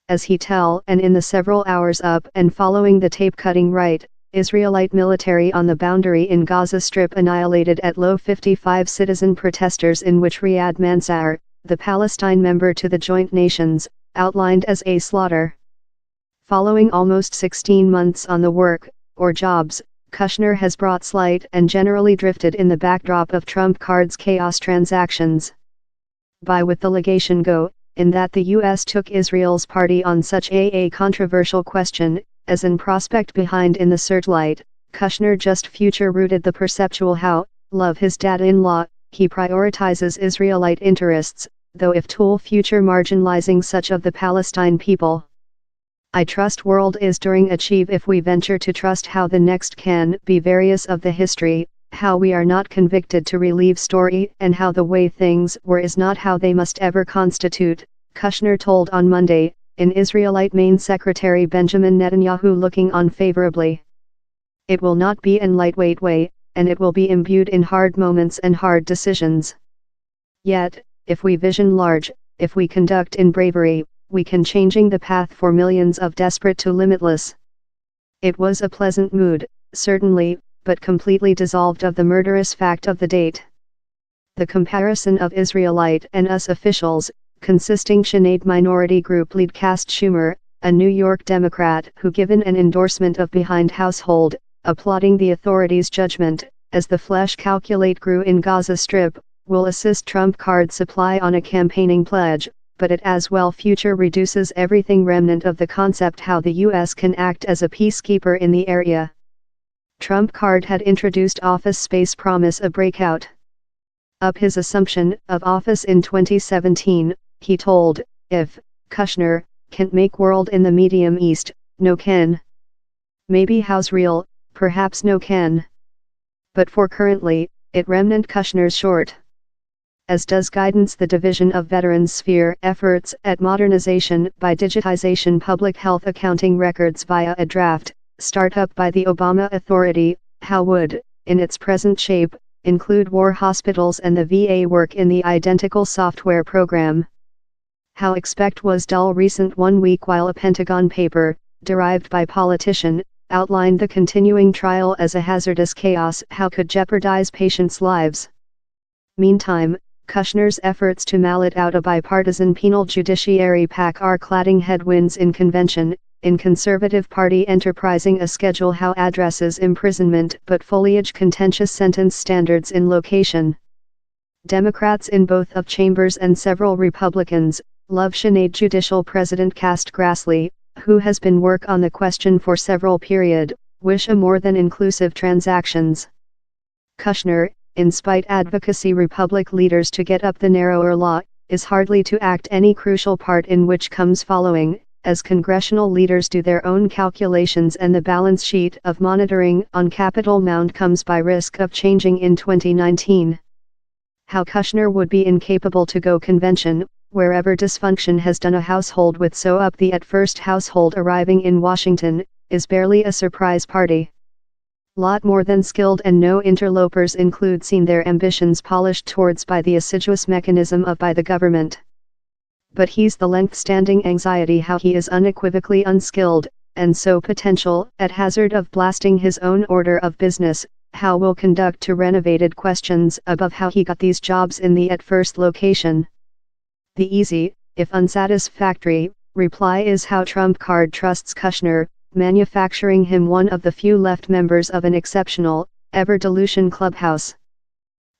as he tell, and in the several hours up and following the tape-cutting right, Israelite military on the boundary in Gaza Strip annihilated at low 55 citizen protesters, in which Riyad Mansour, the Palestine member to the Joint Nations, outlined as a slaughter. Following almost 16 months on the work, or jobs, Kushner has brought slight and generally drifted in the backdrop of Trump cards chaos transactions. By with the legation go, in that the U.S. took Israel's party on such a controversial question, as an prospect behind in the searchlight, Kushner just future-rooted the perceptual how, love his dad-in-law, he prioritizes Israelite interests, though if tool future marginalizing such of the Palestine people. I trust world is during achieve if we venture to trust how the next can be various of the history, how we are not convicted to relieve story, and how the way things were is not how they must ever constitute, Kushner told on Monday, in Israelite Main Secretary Benjamin Netanyahu looking on favorably. It will not be in lightweight way, and it will be imbued in hard moments and hard decisions. Yet, if we vision large, if we conduct in bravery, we can changing the path for millions of desperate to limitless. It was a pleasant mood, certainly, but completely dissolved of the murderous fact of the date. The comparison of Israelite and US officials, consisting Sinead minority group lead Cast Schumer, a New York Democrat who given an endorsement of behind household, applauding the authorities' judgment, as the flesh calculate grew in Gaza Strip, will assist Trump card supply on a campaigning pledge, but it as well future reduces everything remnant of the concept how the U.S. can act as a peacekeeper in the area. Trump card had introduced office space promise a breakout. Up his assumption of office in 2017, he told, if Kushner can't make world in the Medium East, no can. Maybe how's real, perhaps no can. But for currently, it remnant Kushner's short. As does guidance the division of veterans sphere efforts at modernization by digitization public health accounting records via a draft, startup by the Obama Authority, how would, in its present shape, include war hospitals and the VA work in the identical software program. How expect was dull recent 1 week while a Pentagon paper, derived by politician, outlined the continuing trial as a hazardous chaos how could jeopardize patients' lives. Meantime, Kushner's efforts to mallet out a bipartisan penal judiciary pact are cladding headwinds in convention, in Conservative Party enterprising a schedule how addresses imprisonment but foliage contentious sentence standards in location. Democrats in both of chambers and several Republicans, love Sinead Judicial President Cast Grassley, who has been work on the question for several period, wish a more than inclusive transactions. Kushner, in spite advocacy Republic leaders to get up the narrower law, is hardly to act any crucial part in which comes following, as congressional leaders do their own calculations and the balance sheet of monitoring on Capitol Mound comes by risk of changing in 2019. How Kushner would be incapable to go convention, wherever dysfunction has done a household with so up the at first household arriving in Washington, is barely a surprise party. Lot more than skilled and no interlopers include seen their ambitions polished towards by the assiduous mechanism of by the government. But he's the length-standing anxiety how he is unequivocally unskilled, and so potential, at hazard of blasting his own order of business, how will conduct to renovated questions above how he got these jobs in the at first location. The easy, if unsatisfactory, reply is how Trump card trusts Kushner, manufacturing him one of the few left members of an exceptional, ever-dilution clubhouse.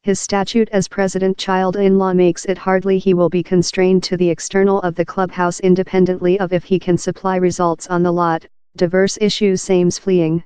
His statute as president child-in-law makes it hardly he will be constrained to the external of the clubhouse independently of if he can supply results on the lot, diverse issues same's fleeing.